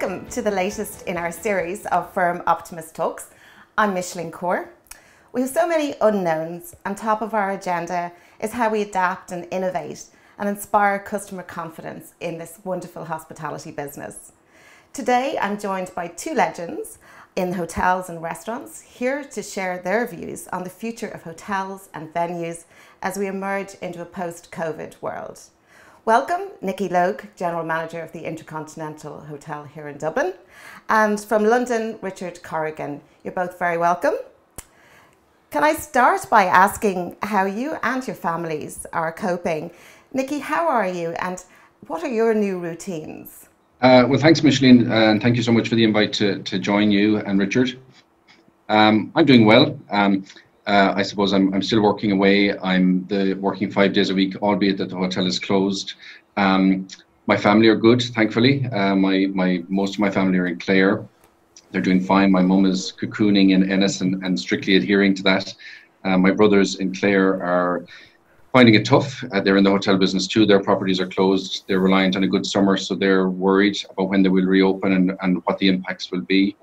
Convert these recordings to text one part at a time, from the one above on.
Welcome to the latest in our series of Firm Optimist Talks. I'm Micheline Corr. We have so many unknowns, and top of our agenda is how we adapt and innovate and inspire customer confidence in this wonderful hospitality business. Today I'm joined by two legends in hotels and restaurants, here to share their views on the future of hotels and venues as we emerge into a post-COVID world. Welcome, Nicky Logue, General Manager of the Intercontinental Hotel here in Dublin, and from London, Richard Corrigan. You're both very welcome. Can I start by asking how you and your families are coping? Nicky, how are you, and what are your new routines? Well, thanks, Micheline, and thank you so much for the invite to join you and Richard. I'm doing well. I suppose I'm still working away. I'm working 5 days a week, albeit that the hotel is closed. My family are good, thankfully. Most of my family are in Clare. They're doing fine. My mum is cocooning in Ennis and strictly adhering to that. My brothers in Clare are finding it tough. They're in the hotel business too. Their properties are closed. They're reliant on a good summer, so they're worried about when they will reopen and what the impacts will be.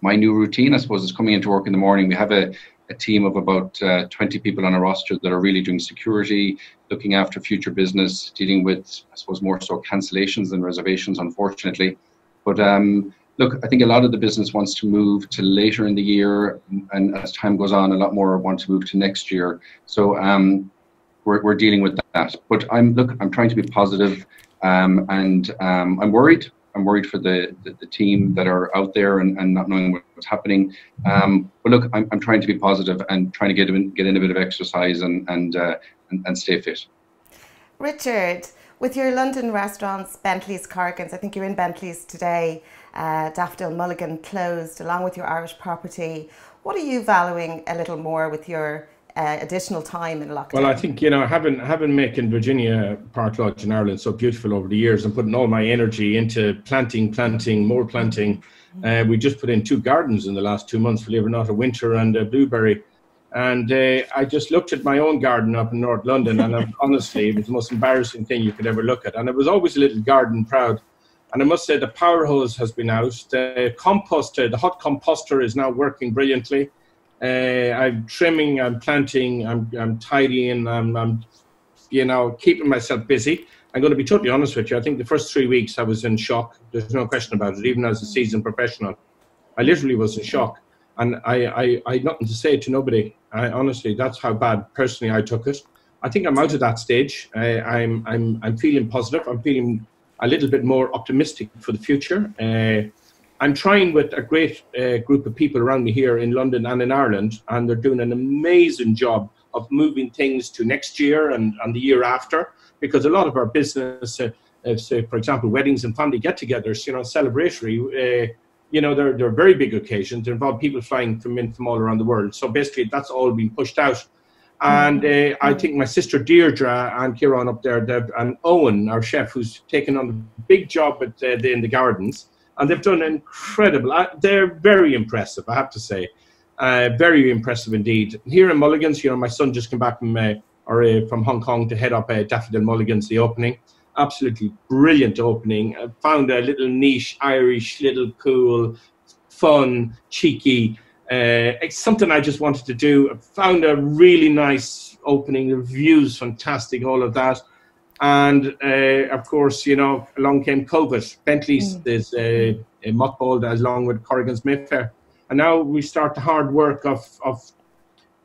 My new routine, I suppose, is coming into work in the morning. We have a team of about 20 people on a roster that are really doing security, looking after future business, dealing with, I suppose, more so cancellations than reservations, unfortunately. But look, I think a lot of the business wants to move to later in the year, and as time goes on, a lot more want to move to next year. So we're dealing with that. But I'm trying to be positive, and I'm worried. I'm worried for the team that are out there and not knowing what's happening. But look, I'm trying to be positive and trying to get in a bit of exercise and stay fit. Richard, with your London restaurants, Bentley's, Corrigan's, I think you're in Bentley's today, Daffodil Mulligan closed, along with your Irish property. What are you valuing a little more with your additional time in lockdown? Well, I think, having making Virginia Park Lodge in Ireland so beautiful over the years and putting all my energy into planting, more planting. We just put in 2 gardens in the last 2 months, believe it or not, a winter and a blueberry. And I just looked at my own garden up in North London, and honestly, it was the most embarrassing thing you could ever look at. And I was always a little garden proud. And I must say the power hose has been out. The hot composter is now working brilliantly. I'm trimming, I'm planting, I'm tidying, I'm keeping myself busy. I'm going to be totally honest with you. I think the first 3 weeks I was in shock. There's no question about it. Even as a seasoned professional, I literally was in shock, and I had nothing to say to nobody. Honestly, that's how bad personally I took it. I think I'm out of that stage. I'm feeling positive. I'm feeling a little bit more optimistic for the future. I'm trying with a great group of people around me here in London and in Ireland, and they're doing an amazing job of moving things to next year and the year after, because a lot of our business, say, for example, weddings and family get-togethers, celebratory, they're very big occasions. They involve people flying from all around the world. So basically, that's all been pushed out. And I think my sister Deirdre and Kieran up there, and Owen, our chef, who's taken on a big job in the gardens, and they've done incredible. They're very impressive, I have to say. Very impressive indeed. Here in Mulligan's, my son just came back from Hong Kong to head up Daffodil Mulligan's, the opening. Absolutely brilliant opening. I found a little niche, Irish, little cool, fun, cheeky. It's something I just wanted to do. I found a really nice opening. The view's fantastic, all of that. And of course, along came COVID. Bentley's is mothballed along with Corrigan's Mayfair. And now we start the hard work of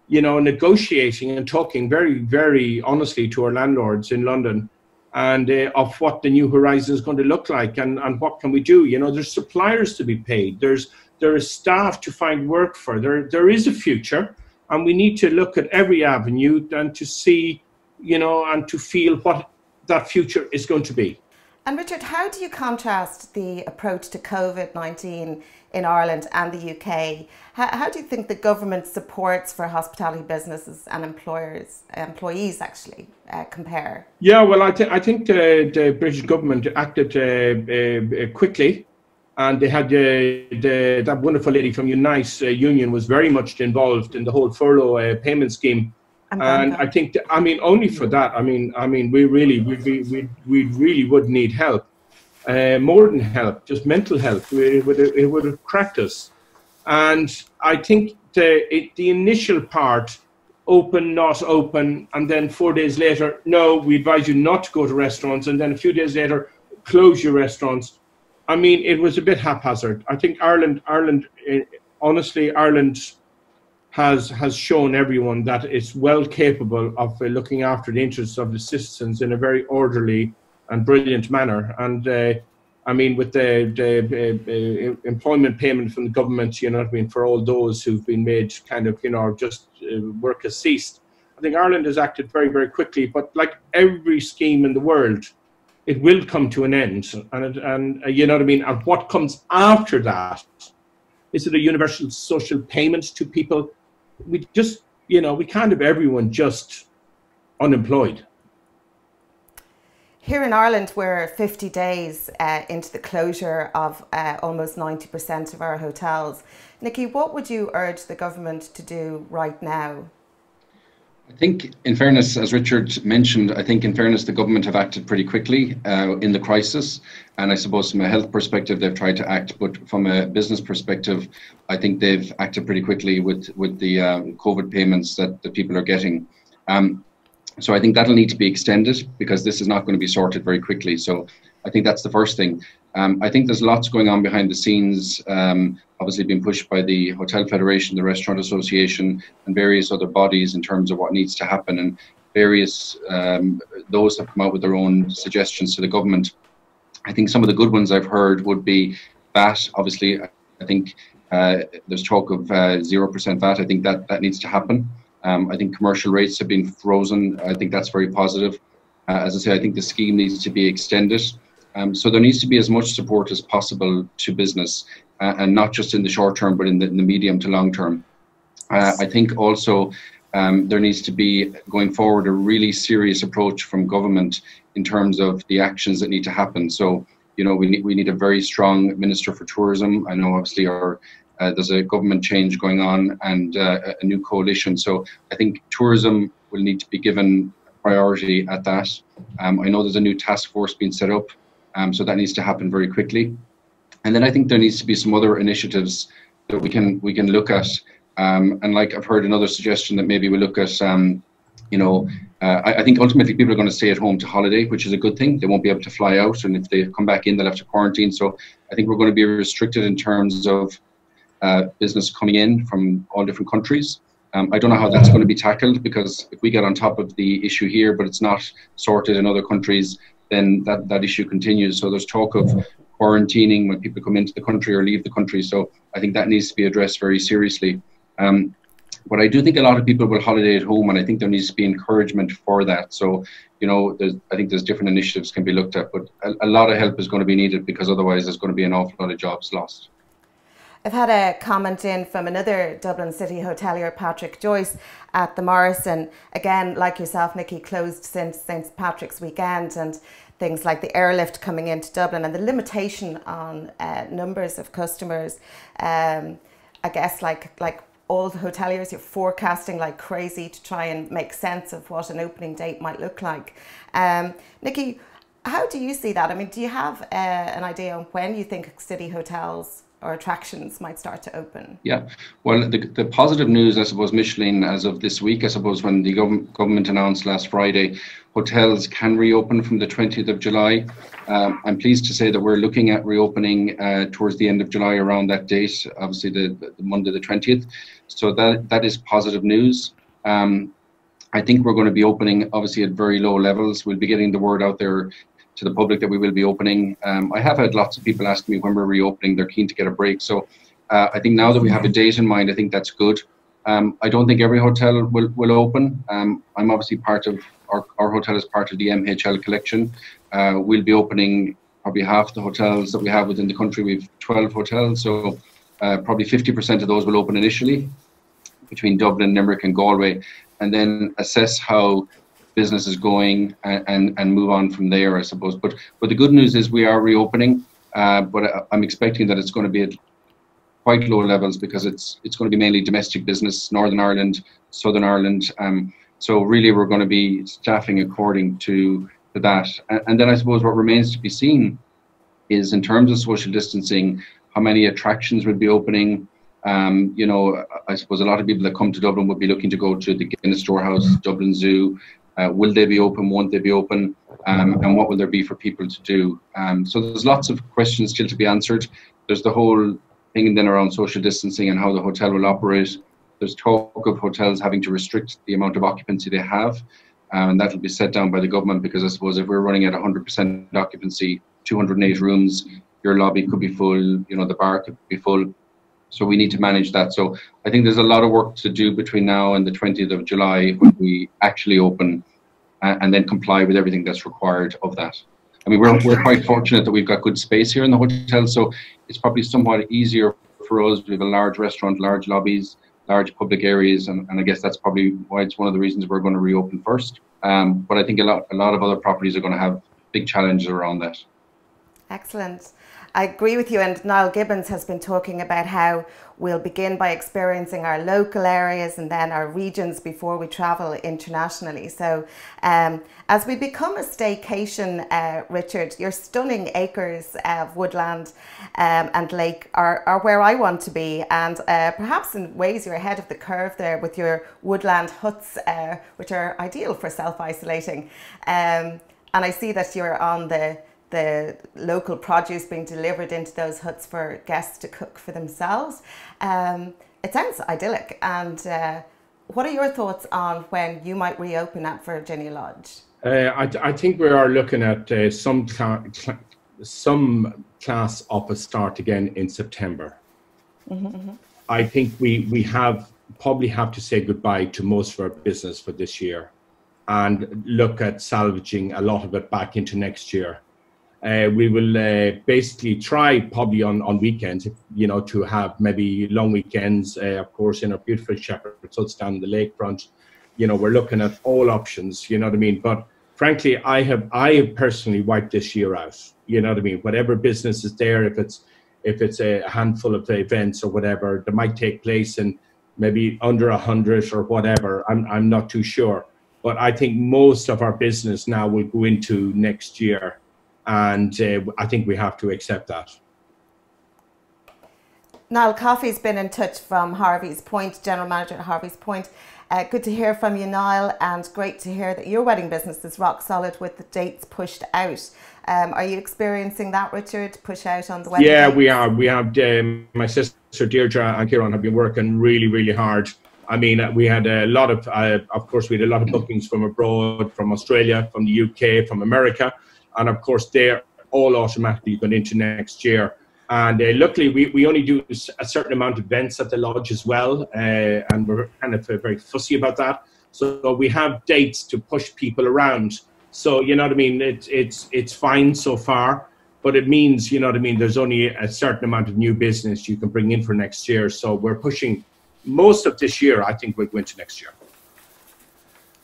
negotiating and talking very, very honestly to our landlords in London, and of what the new horizon is going to look like, and what can we do. There's suppliers to be paid. There is staff to find work for. There is a future, and we need to look at every avenue and to see, and to feel what that future is going to be. And Richard, how do you contrast the approach to COVID-19 in Ireland and the UK? How do you think the government supports for hospitality businesses and employees actually compare? Yeah, well, I think the British government acted quickly, and they had that wonderful lady from Unite Union was very much involved in the whole furlough payment scheme. And I think, only for that, we really would need help. more than help, just mental health. It would have cracked us. And I think the initial part, open, not open, and then 4 days later, no, we advise you not to go to restaurants, and then a few days later, close your restaurants. I mean, it was a bit haphazard. I think honestly, Ireland has shown everyone that it's well capable of looking after the interests of the citizens in a very orderly and brilliant manner. And I mean, with the employment payment from the government, you know what I mean, for all those who've been made kind of, you know, just work has ceased. I think Ireland has acted very, very quickly, but like every scheme in the world, it will come to an end. And you know what I mean? And what comes after that? Is it a universal social payment to people? We just, you know, we can't have everyone just unemployed. Here in Ireland, we're 50 days into the closure of almost 90% of our hotels. Nicky, what would you urge the government to do right now? I think, in fairness, as Richard mentioned, I think in fairness, the government have acted pretty quickly in the crisis. And I suppose from a health perspective, they've tried to act. But from a business perspective, I think they've acted pretty quickly with the COVID payments that the people are getting. So I think that'll need to be extended because this is not going to be sorted very quickly. So I think that's the first thing. I think there's lots going on behind the scenes, obviously being pushed by the Hotel Federation, the Restaurant Association, and various other bodies in terms of what needs to happen, and various those have come out with their own suggestions to the government. I think some of the good ones I've heard would be VAT. Obviously, I think there's talk of 0% VAT. I think that needs to happen. I think commercial rates have been frozen. I think that's very positive. As I say, I think the scheme needs to be extended. So there needs to be as much support as possible to business, and not just in the short term, but in the medium to long term. I think also there needs to be, going forward, a really serious approach from government in terms of the actions that need to happen. So, you know, we need a very strong Minister for Tourism. I know obviously there's a government change going on and a new coalition. So I think tourism will need to be given priority at that. I know there's a new task force being set up, so that needs to happen very quickly. And then I think there needs to be some other initiatives that we can look at. And like I've heard another suggestion that maybe we look at, I think ultimately people are going to stay at home to holiday, which is a good thing. They won't be able to fly out, and if they come back in, they'll have to quarantine. So I think we're going to be restricted in terms of business coming in from all different countries. I don't know how that's going to be tackled, because if we get on top of the issue here, but it's not sorted in other countries, then that issue continues. So there's talk of quarantining when people come into the country or leave the country. So I think that needs to be addressed very seriously. But I do think a lot of people will holiday at home, and I think there needs to be encouragement for that. So, you know, I think there's different initiatives can be looked at, but a lot of help is going to be needed, because otherwise there's going to be an awful lot of jobs lost. I've had a comment in from another Dublin City hotelier, Patrick Joyce, at the Morrison. Again, like yourself, Nicky, closed since St. Patrick's weekend, and things like the airlift coming into Dublin and the limitation on numbers of customers. I guess like all the hoteliers, you're forecasting like crazy to try and make sense of what an opening date might look like. Nicky, how do you see that? I mean, do you have an idea on when you think city hotels or attractions might start to open? Yeah, well, the positive news, I suppose, Micheline, as of this week, I suppose when the government announced last Friday, hotels can reopen from the 20th of July. I'm pleased to say that we're looking at reopening towards the end of July, around that date, obviously the Monday the 20th. So that is positive news. I think we're going to be opening obviously at very low levels. We'll be getting the word out there to the public that we will be opening. I have had lots of people ask me when we're reopening. They're keen to get a break. So I think now that we have a date in mind, I think that's good. I don't think every hotel will open. I'm obviously part of, our hotel is part of the MHL collection. We'll be opening probably half the hotels that we have within the country. We have 12 hotels, so probably 50% of those will open initially between Dublin, Limerick and Galway, and then assess how business is going and move on from there, I suppose. But the good news is we are reopening, but I'm expecting that it's going to be at quite low levels, because it's going to be mainly domestic business, Northern Ireland, Southern Ireland. So really we're going to be staffing according to that. And then I suppose what remains to be seen is in terms of social distancing, how many attractions would be opening. You know, I suppose a lot of people that come to Dublin would be looking to go to the Guinness Storehouse, Dublin Zoo. Will they be open? Won't they be open? And what will there be for people to do? So there's lots of questions still to be answered. There's the whole thing then around social distancing and how the hotel will operate. There's talk of hotels having to restrict the amount of occupancy they have. And that will be set down by the government, because I suppose if we're running at 100% occupancy, 208 rooms, your lobby could be full, you know, the bar could be full. So we need to manage that. So I think there's a lot of work to do between now and the 20th of July when we actually open and then comply with everything that's required of that. I mean, we're quite fortunate that we've got good space here in the hotel, so it's probably somewhat easier for us. We have a large restaurant, large lobbies, large public areas, and I guess that's probably why it's one of the reasons we're going to reopen first. But I think a lot of other properties are going to have big challenges around that. Excellent. I agree with you, and Niall Gibbons has been talking about how we'll begin by experiencing our local areas and then our regions before we travel internationally. So as we become a staycation, Richard, your stunning acres of woodland and lake are where I want to be, and perhaps in ways you're ahead of the curve there with your woodland huts, which are ideal for self-isolating. And I see that you're on the local produce being delivered into those huts for guests to cook for themselves. It sounds idyllic. And what are your thoughts on when you might reopen at Virginia Lodge? I think we are looking at some class up a start again in September. I think we probably have to say goodbye to most of our business for this year and look at salvaging a lot of it back into next year. We will basically try probably on weekends, you know, to have maybe long weekends, of course, in our beautiful Shepherd's Huts down the lakefront. You know, we're looking at all options, you know what I mean? But frankly, I have personally wiped this year out, you know what I mean? Whatever business is there, if it's a handful of events or whatever, that might take place in maybe under 100 or whatever, I'm not too sure. But I think most of our business now will go into next year. And I think we have to accept that. Niall Coffey's been in touch from Harvey's Point, General Manager at Harvey's Point. Good to hear from you, Niall, and great to hear that your wedding business is rock solid with the dates pushed out. Are you experiencing that, Richard, push out on the wedding dates? We are. We have my sister Deirdre and Kieran have been working really, really hard. I mean, we had a lot of course, we had a lot of bookings from abroad, from Australia, from the UK, from America. And of course, they're all automatically going into next year. And luckily, we only do a certain amount of events at the lodge as well. And we're kind of very fussy about that. So we have dates to push people around. So, you know what I mean? It's fine so far. But it means, you know what I mean, there's only a certain amount of new business you can bring in for next year. So we're pushing most of this year. I think we'll go into next year.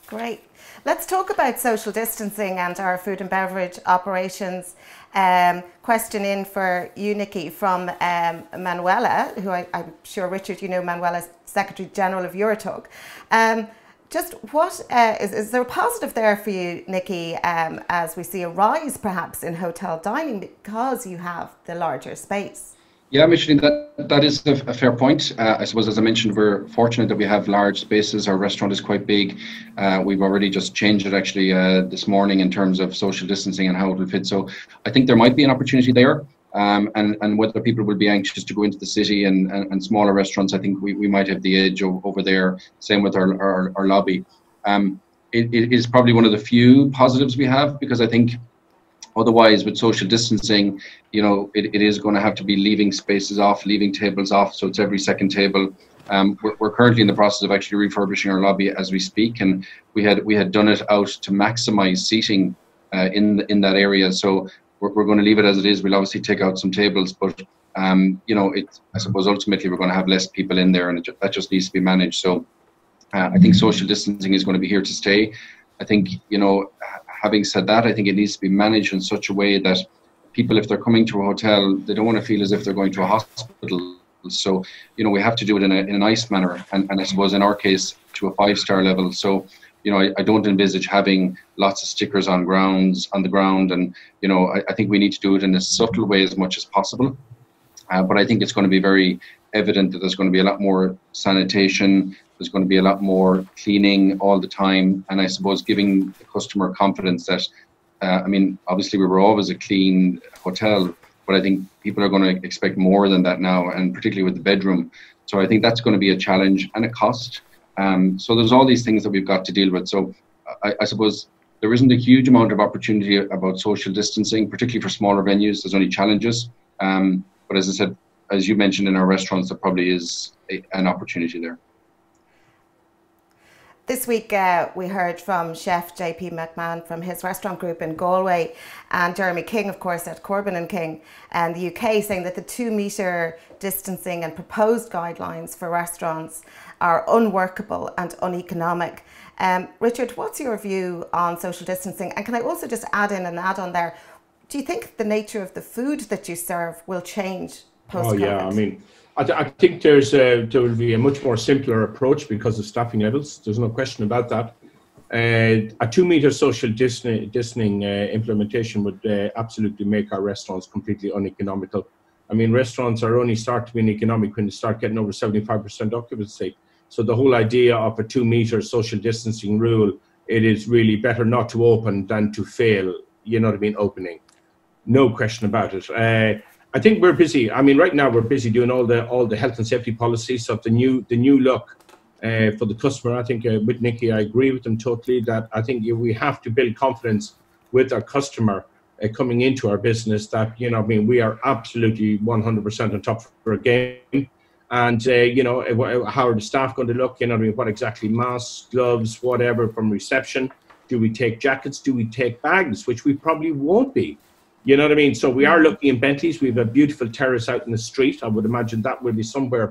Great. Let's talk about social distancing and our food and beverage operations. Question in for you, Nicky, from Manuela, who I'm sure, Richard, you know Manuela's Secretary General of Eurotug. Just what is there a positive there for you, Nicky, as we see a rise perhaps in hotel dining because you have the larger space? Yeah, Micheline, that is a fair point. I suppose, as I mentioned, we're fortunate that we have large spaces. Our restaurant is quite big. We've already just changed it actually this morning in terms of social distancing and how it will fit. So I think there might be an opportunity there. And whether people will be anxious to go into the city and smaller restaurants, I think we might have the edge over there. Same with our lobby. It is probably one of the few positives we have, because I think otherwise, with social distancing, you know, it is going to have to be leaving spaces off, leaving tables off. So it's every second table. We're currently in the process of actually refurbishing our lobby as we speak, and we had done it out to maximize seating in that area. So we're going to leave it as it is. We'll obviously take out some tables, but you know, I suppose ultimately we're going to have less people in there, and that just needs to be managed. So I think social distancing is going to be here to stay. I think, you know, having said that, I think it needs to be managed in such a way that people, if they're coming to a hotel, they don't want to feel as if they're going to a hospital. So, you know, we have to do it in a nice manner, and I suppose in our case to a 5-star level. So I don't envisage having lots of stickers on the ground, and I think we need to do it in a subtle way as much as possible. But I think it's going to be very evident that there's going to be a lot more sanitation, there's going to be a lot more cleaning all the time, and I suppose giving the customer confidence that, obviously we were always a clean hotel, but I think people are going to expect more than that now, and particularly with the bedroom. So I think that's going to be a challenge and a cost. So there's all these things that we've got to deal with. So I suppose there isn't a huge amount of opportunity about social distancing, particularly for smaller venues. There's only challenges. But as I said, as you mentioned, in our restaurants, there probably is an opportunity there. This week we heard from Chef JP McMahon from his restaurant group in Galway, and Jeremy King, of course, at Corrigan & King and the UK, saying that the 2-metre distancing and proposed guidelines for restaurants are unworkable and uneconomic. Richard, what's your view on social distancing? And can I also just add in an add-on there? Do you think the nature of the food that you serve will change post-COVID? Oh yeah, I think there will be a much more simpler approach because of staffing levels. There's no question about that. A 2-metre social distancing implementation would absolutely make our restaurants completely uneconomical. Restaurants are only start to be economic when they start getting over 75% occupancy. So the whole idea of a 2-metre social distancing rule, it is really better not to open than to fail, opening. No question about it. I think we're busy. Right now we're busy doing all the health and safety policies of the new look for the customer. I think with Nicky, I agree with him totally that I think we have to build confidence with our customer coming into our business that, we are absolutely 100% on top of our game. And, how are the staff going to look? What exactly, masks, gloves, whatever from reception? Do we take jackets? Do we take bags? Which we probably won't be. So we are looking in Bentleys. We have a beautiful terrace out in the street. I would imagine that will be somewhere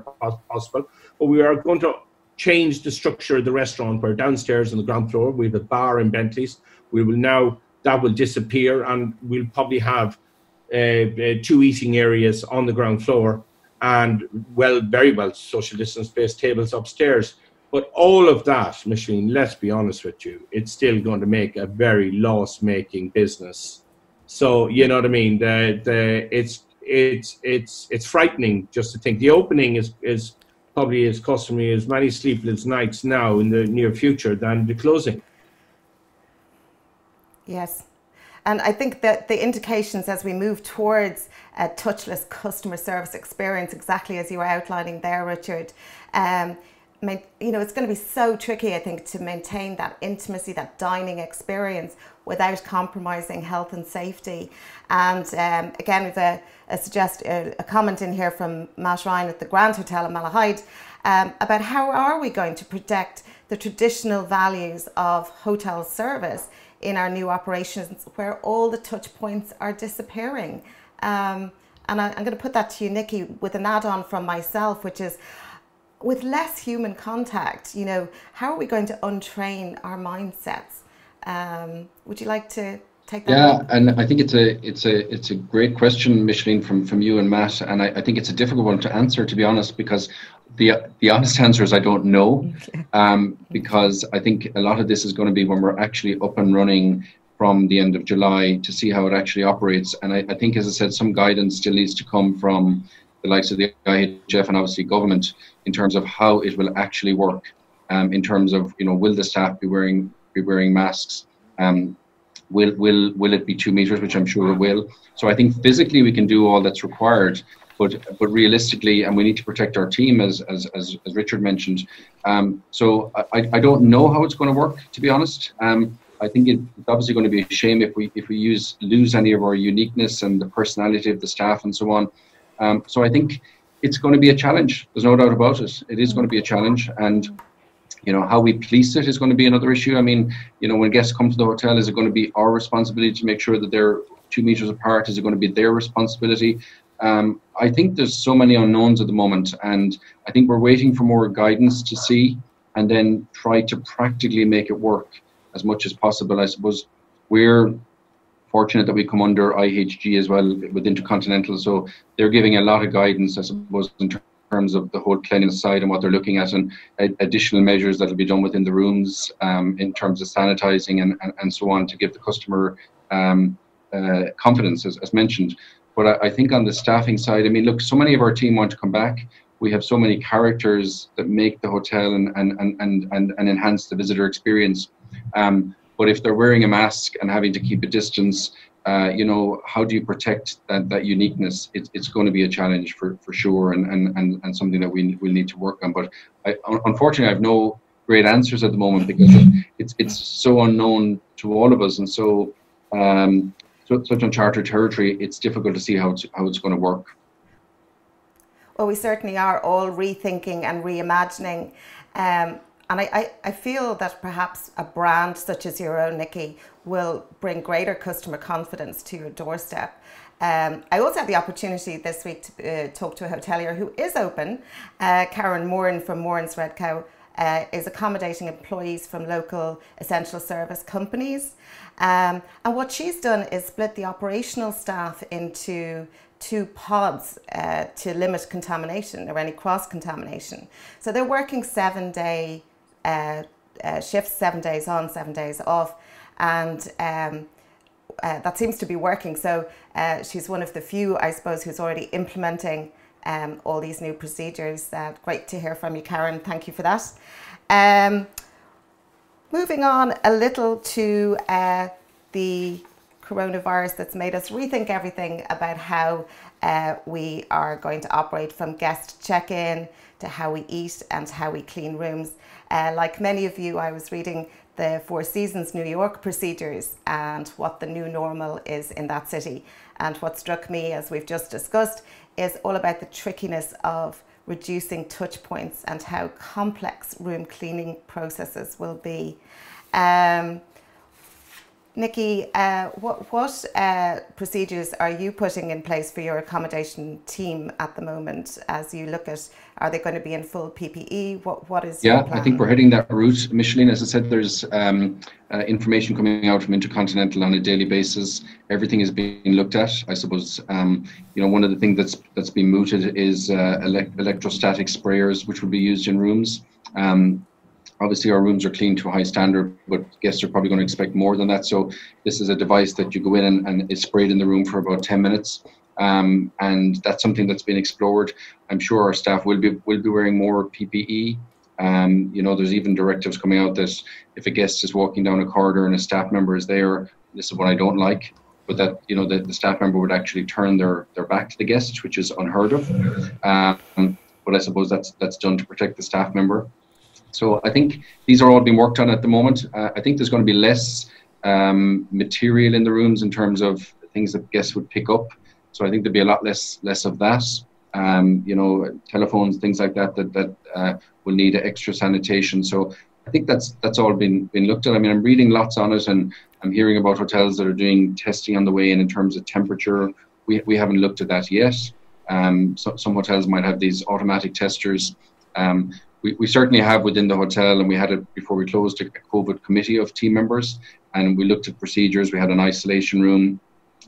possible. But we are going to change the structure of the restaurant where downstairs on the ground floor, we have a bar in Bentleys. That will disappear, and we'll probably have 2 eating areas on the ground floor and very well social distance based tables upstairs. But all of that, Micheline, let's be honest with you, it's still going to make a very loss-making business. So it's frightening just to think the opening is probably is costing me as many sleepless nights now in the near future than the closing. Yes. And I think that the indications as we move towards a touchless customer service experience, exactly as you were outlining there, Richard, it's going to be so tricky, I think, to maintain that intimacy, that dining experience without compromising health and safety. And again, we've a comment in here from Matt Ryan at the Grand Hotel in Malahide about how are we going to protect the traditional values of hotel service in our new operations where all the touch points are disappearing. And I'm going to put that to you, Nicky, with an add-on from myself, which is, with less human contact, how are we going to untrain our mindsets? Would you like to take that? Yeah, and I think it's a great question, Micheline, from you and Matt, and I think it's a difficult one to answer, to be honest, because the honest answer is I don't know, because I think a lot of this is going to be when we're actually up and running from the end of July to see how it actually operates. And I think, as I said, some guidance still needs to come from the likes of the IHF and obviously government in terms of how it will actually work, in terms of, will the staff be wearing masks? Will it be 2 meters, which I'm sure it will. So I think physically we can do all that's required, but realistically, and we need to protect our team, as Richard mentioned. So I don't know how it's going to work, to be honest. I think it's obviously going to be a shame if we lose any of our uniqueness and the personality of the staff and so on. So I think it's going to be a challenge. There's no doubt about it. It is going to be a challenge, and how we police it is going to be another issue. I mean, when guests come to the hotel, is it going to be our responsibility to make sure that they're 2 meters apart? Is it going to be their responsibility? I think there's so many unknowns at the moment, and I think we're waiting for more guidance to see, and then try to practically make it work as much as possible. I suppose we're fortunate that we come under IHG as well with Intercontinental, so they're giving a lot of guidance, I suppose, in terms of the whole cleanliness side and what they're looking at, and additional measures that will be done within the rooms in terms of sanitizing and so on, to give the customer confidence, as mentioned. But I think on the staffing side, I mean, look, so many of our team want to come back. We have so many characters that make the hotel and enhance the visitor experience. But if they're wearing a mask and having to keep a distance, you know, how do you protect that uniqueness? It's going to be a challenge for sure, and something that we'll need to work on. But unfortunately, I have no great answers at the moment, because it's so unknown to all of us, and so such uncharted territory. It's difficult to see how it's going to work. Well, we certainly are all rethinking and reimagining. And I feel that perhaps a brand such as your own, Nicky, will bring greater customer confidence to your doorstep. I also had the opportunity this week to talk to a hotelier who is open. Karen Moran from Moran's Red Cow is accommodating employees from local essential service companies. And what she's done is split the operational staff into 2 pods to limit contamination or any cross-contamination. So they're working 7-day shifts, 7 days on, 7 days off, and that seems to be working. So she's one of the few, I suppose, who's already implementing all these new procedures. Great to hear from you, Karen. Thank you for that. Moving on a little to the coronavirus that's made us rethink everything about how we are going to operate, from guest check-in to how we eat and how we clean rooms. Like many of you, I was reading the Four Seasons New York procedures and what the new normal is in that city. And what struck me, as we've just discussed, is all about the trickiness of reducing touch points and how complex room cleaning processes will be. Nicky, what procedures are you putting in place for your accommodation team at the moment, as you look at, are they going to be in full PPE? What is your plan? I think we're heading that route, Micheline. As I said, there's information coming out from Intercontinental on a daily basis. Everything is being looked at. I suppose you know, one of the things that's been mooted is electrostatic sprayers, which will be used in rooms. Obviously, our rooms are clean to a high standard, but guests are probably going to expect more than that. So this is a device that you go in and it's sprayed in the room for about 10 minutes. And that's something that's been explored. I'm sure our staff will be wearing more PPE. You know, there's even directives coming out that if a guest is walking down a corridor and a staff member is there, this is what I don't like, but that, you know, the staff member would actually turn their back to the guest, which is unheard of. But I suppose that's done to protect the staff member. So I think these are all being worked on at the moment. I think there's going to be less material in the rooms in terms of things that guests would pick up. So I think there'll be a lot less of that. You know, telephones, things like that will need extra sanitation. So I think that's all been looked at. I mean, I'm reading lots on it, and I'm hearing about hotels that are doing testing on the way in terms of temperature. We haven't looked at that yet. Some hotels might have these automatic testers. We certainly have within the hotel, and we had it before we closed, a COVID committee of team members, and we looked at procedures. We had an isolation room.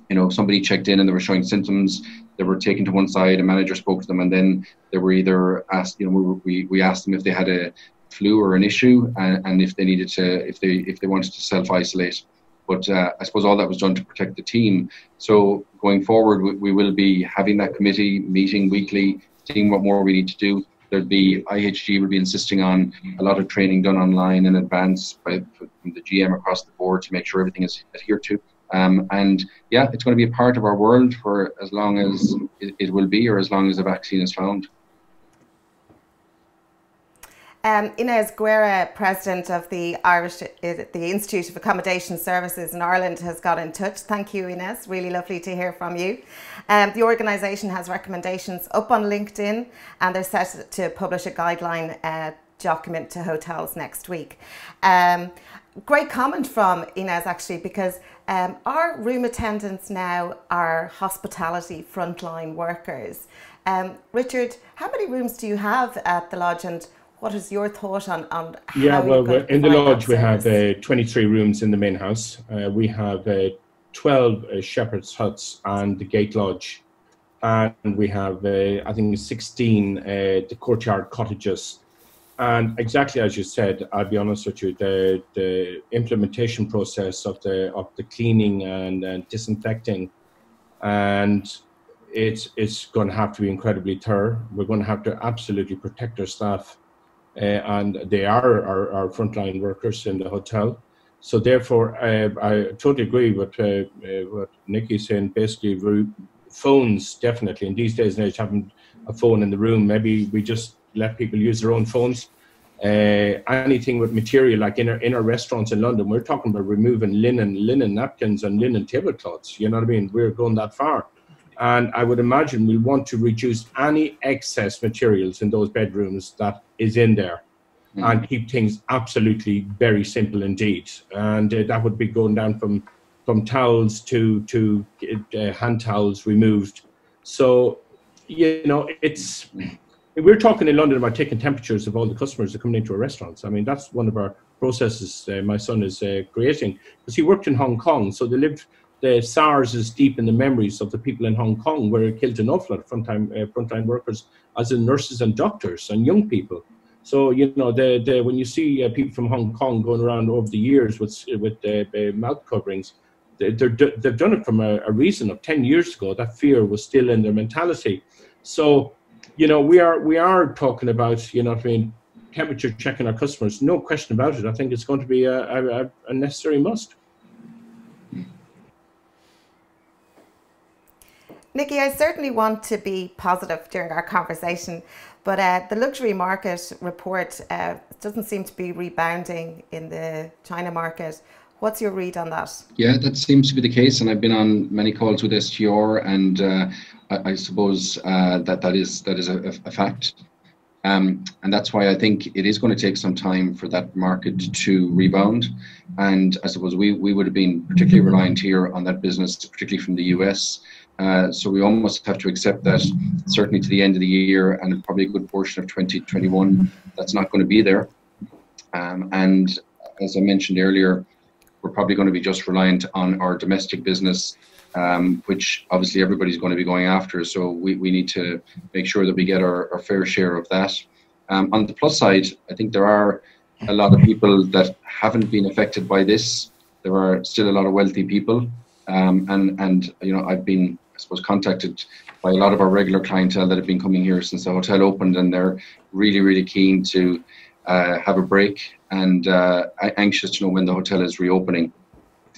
You know, somebody checked in and they were showing symptoms. They were taken to one side. A manager spoke to them, and then they were either asked. You know, we asked them if they had a flu or an issue, and if they needed to, if they wanted to self-isolate. But I suppose all that was done to protect the team. So going forward, we will be having that committee meeting weekly, seeing what more we need to do. There'd be IHG will be insisting on a lot of training done online in advance from the GM across the board to make sure everything is adhered to. And yeah, it's going to be a part of our world for as long as it will be, or as long as a vaccine is found. Inez Guerra, president of the Institute of Accommodation Services in Ireland, has got in touch. Thank you, Inez. Really lovely to hear from you. The organisation has recommendations up on LinkedIn, and they're set to publish a guideline document to hotels next week. Great comment from Inez, actually, because our room attendants now are hospitality frontline workers. Richard, how many rooms do you have at the lodge, and what is your thought on how in the lodge we have 23 rooms in the main house. We have 12 shepherd's huts and the gate lodge. and we have, I think, 16 the courtyard cottages. And exactly as you said, I'll be honest with you, the implementation process of the cleaning and disinfecting, and it's going to have to be incredibly thorough. We're going to have to absolutely protect our staff, and they are our frontline workers in the hotel. So therefore, I totally agree with what Nicky's saying. Basically, phones, definitely. In these days and age, having a phone in the room, maybe we just let people use their own phones. Anything with material, like in our restaurants in London, we're talking about removing linen napkins and linen tablecloths. You know what I mean? We're going that far. And I would imagine we'll want to reduce any excess materials in those bedrooms that is in there, and keep things absolutely very simple indeed. And that would be going down from towels to hand towels removed. So, you know, we're talking in London about taking temperatures of all the customers that come into our restaurants. I mean, that's one of our processes my son is creating, because he worked in Hong Kong. So the SARS is deep in the memories of the people in Hong Kong, where it killed an awful lot of frontline workers, as in nurses and doctors and young people. So, you know, when you see people from Hong Kong going around over the years with mouth coverings, they've done it from a reason of 10 years ago. That fear was still in their mentality. So, you know, we are talking about, you know what I mean, temperature checking our customers. No question about it. I think it's going to be a necessary must. Nicky, I certainly want to be positive during our conversation, but the luxury market report doesn't seem to be rebounding in the China market. What's your read on that? Yeah, that seems to be the case, and I've been on many calls with STR, and I suppose that is a fact. And that's why I think it is going to take some time for that market to rebound. And I suppose we would have been particularly reliant here on that business, particularly from the US. So we almost have to accept that certainly to the end of the year, and probably a good portion of 2021, that's not going to be there. And as I mentioned earlier, we're probably going to be just reliant on our domestic business, which obviously everybody's going to be going after. So we need to make sure that we get our fair share of that. On the plus side, I think there are a lot of people that haven't been affected by this. There are still a lot of wealthy people. And you know, I've been, I suppose, contacted by a lot of our regular clientele that have been coming here since the hotel opened, and they're really, really keen to have a break and anxious to know when the hotel is reopening.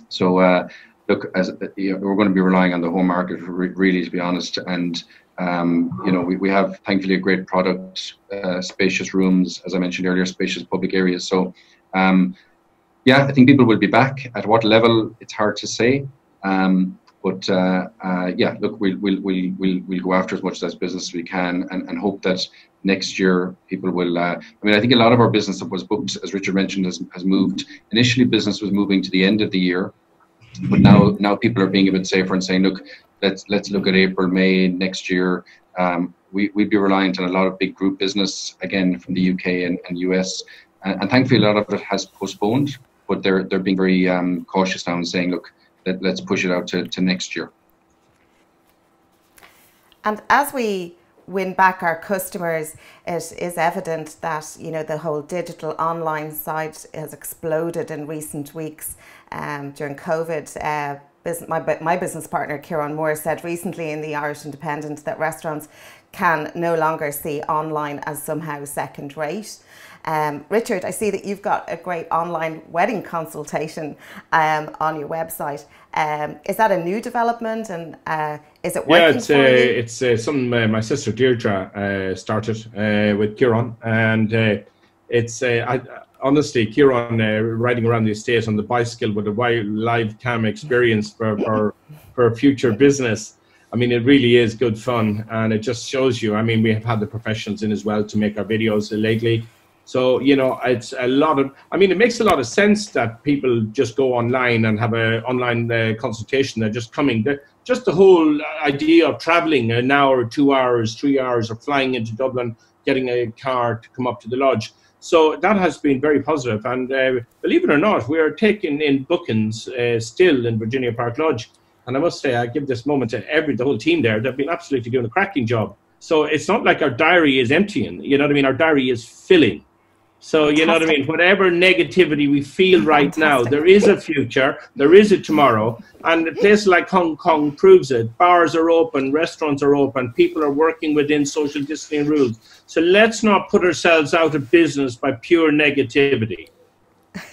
So look, as you know, we're going to be relying on the home market really, to be honest. And you know, we have thankfully a great product, spacious rooms, as I mentioned earlier, spacious public areas. So yeah, I think people will be back. At what level, it's hard to say. But yeah, look, we'll go after as much of that business as we can, and hope that next year people will. I mean, I think a lot of our business that was booked, as Richard mentioned, has moved. Initially, business was moving to the end of the year, but now people are being a bit safer and saying, look, let's look at April, May next year. We'd be reliant on a lot of big group business again from the UK and US, and thankfully a lot of it has postponed. But they're being very cautious now and saying, look, let's push it out to next year. And as we win back our customers, it is evident that, you know, the whole digital online side has exploded in recent weeks. During COVID, my business partner Kieran Moore said recently in the Irish Independent that restaurants can no longer see online as somehow second rate. Richard, I see that you've got a great online wedding consultation on your website. Is that a new development, and is it working for you? It's something my sister Deirdre started with Kieran, and it's honestly, Kieran riding around the estate on the bicycle with a live cam experience for future business. I mean, it really is good fun, and it just shows you. I mean, we have had the professionals in as well to make our videos lately. So, you know, it's a lot of, I mean, it makes a lot of sense that people just go online and have an online consultation. They're just coming. Just the whole idea of traveling an hour, 2 hours, 3 hours, or flying into Dublin, getting a car to come up to the lodge. So that has been very positive. And believe it or not, we are taking in bookings still in Virginia Park Lodge. And I must say, I give this moment to the whole team there. They've been absolutely doing a cracking job. So it's not like our diary is emptying, you know what I mean? Our diary is filling. So, Fantastic. you know what I mean? Whatever negativity we feel right now, Fantastic. there is a future, there is a tomorrow. And a place like Hong Kong proves it. Bars are open, restaurants are open, people are working within social distancing rules. So let's not put ourselves out of business by pure negativity.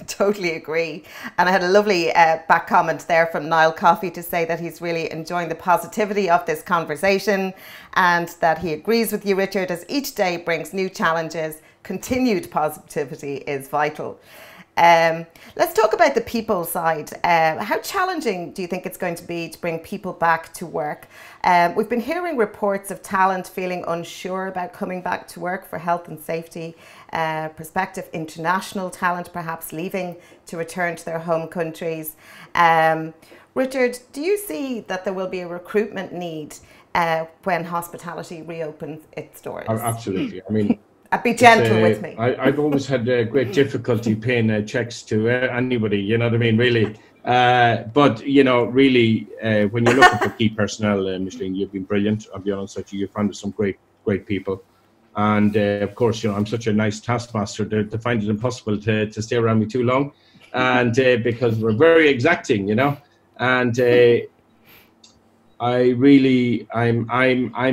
Totally agree. And I had a lovely back comment there from Niall Coffey to say that he's really enjoying the positivity of this conversation and that he agrees with you, Richard, as each day brings new challenges. Continued positivity is vital. Let's talk about the people side. How challenging do you think it's going to be to bring people back to work? We've been hearing reports of talent feeling unsure about coming back to work for health and safety perspective, international talent perhaps leaving to return to their home countries. Richard, do you see that there will be a recruitment need when hospitality reopens its doors? Absolutely. I mean, be gentle with me. I've always had great difficulty paying checks to anybody, you know what I mean, really. But, you know, really, when you're looking for key personnel, Micheline, you've been brilliant. I'll be honest with you, you've found some great people. And, of course, you know, I'm such a nice taskmaster to find it impossible to stay around me too long. And because we're very exacting, you know. And I'm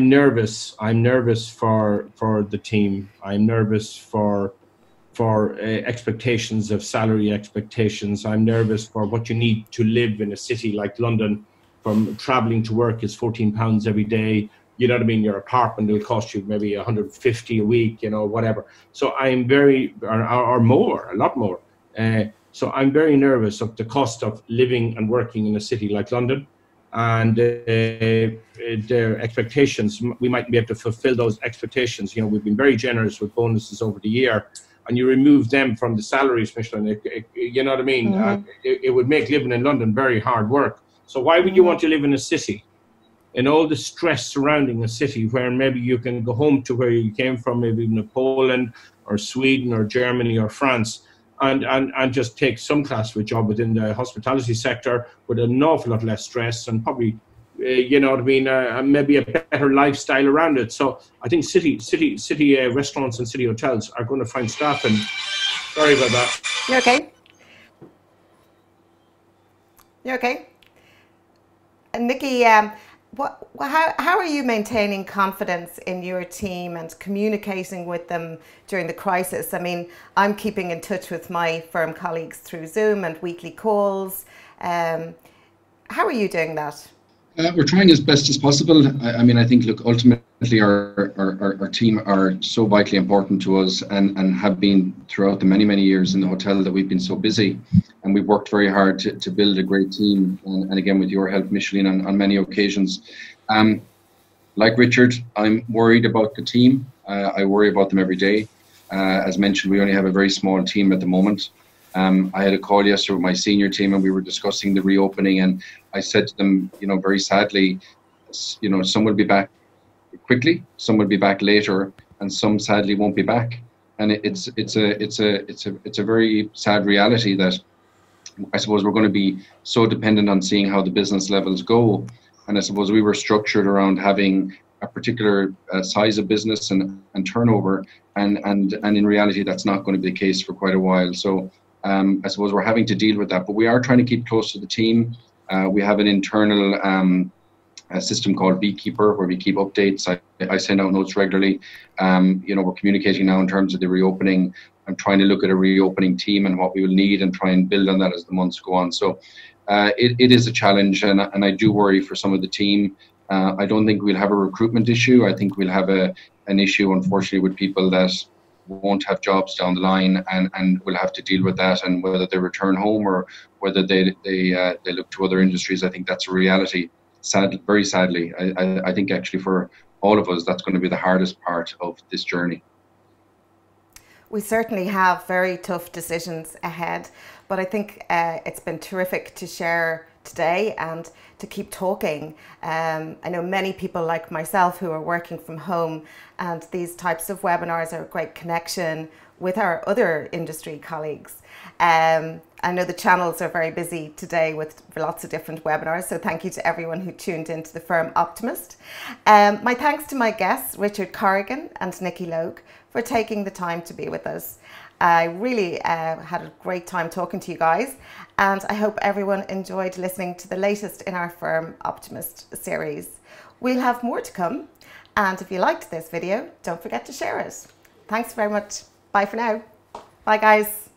nervous. I'm nervous for the team. I'm nervous for expectations of salary expectations. I'm nervous for what you need to live in a city like London. From traveling to work is £14 every day. You know what I mean? Your apartment will cost you maybe 150 a week, you know, whatever. So I'm very, or more, a lot more. So I'm very nervous of the cost of living and working in a city like London. And their expectations, we might be able to fulfill those expectations. You know, we've been very generous with bonuses over the year, and you remove them from the salaries, Micheline, you know what I mean? Mm-hmm. It would make living in London very hard work. So why would you want to live in a city? And all the stress surrounding a city where maybe you can go home to where you came from, maybe even Poland or Sweden or Germany or France, and just take some class of a job within the hospitality sector with an awful lot less stress and probably, you know what I mean, maybe a better lifestyle around it. So I think city restaurants and city hotels are going to find staff. And sorry about that. You okay? You okay? And Nicky, how are you maintaining confidence in your team and communicating with them during the crisis? I mean, I'm keeping in touch with my firm colleagues through Zoom and weekly calls. How are you doing that? We're trying as best as possible. I mean, I think, look, ultimately our team are so vitally important to us and have been throughout the many years in the hotel that we've been so busy. And we've worked very hard to build a great team. And again, with your help, Micheline, on many occasions. Like Richard, I'm worried about the team. I worry about them every day. As mentioned, we only have a very small team at the moment. I had a call yesterday with my senior team and we were discussing the reopening, and I said to them, you know, very sadly, you know, some will be back quickly, some will be back later, and some sadly won't be back. And it's a very sad reality that I suppose we're going to be so dependent on seeing how the business levels go. And I suppose we were structured around having a particular size of business and turnover, and in reality that's not going to be the case for quite a while. So I suppose we're having to deal with that, but we are trying to keep close to the team. We have an internal system called Beekeeper where we keep updates. I send out notes regularly. You know, we're communicating now in terms of the reopening. I'm trying to look at a reopening team and what we will need and try and build on that as the months go on. So it is a challenge, and I do worry for some of the team. I don't think we'll have a recruitment issue. I think we'll have an issue, unfortunately, with people that won't have jobs down the line, and we'll have to deal with that, and whether they return home or whether they look to other industries. I think that's a reality. Very sadly, I think actually for all of us, that's going to be the hardest part of this journey. We certainly have very tough decisions ahead, but I think it's been terrific to share today and to keep talking. I know many people like myself who are working from home, and these types of webinars are a great connection with our other industry colleagues. I know the channels are very busy today with lots of different webinars, so thank you to everyone who tuned into The Firm Optimist. My thanks to my guests, Richard Corrigan and Nicky Logue, for taking the time to be with us. I really had a great time talking to you guys, and I hope everyone enjoyed listening to the latest in our Firm Optimist series. We'll have more to come, and if you liked this video, don't forget to share it. Thanks very much. Bye for now. Bye guys.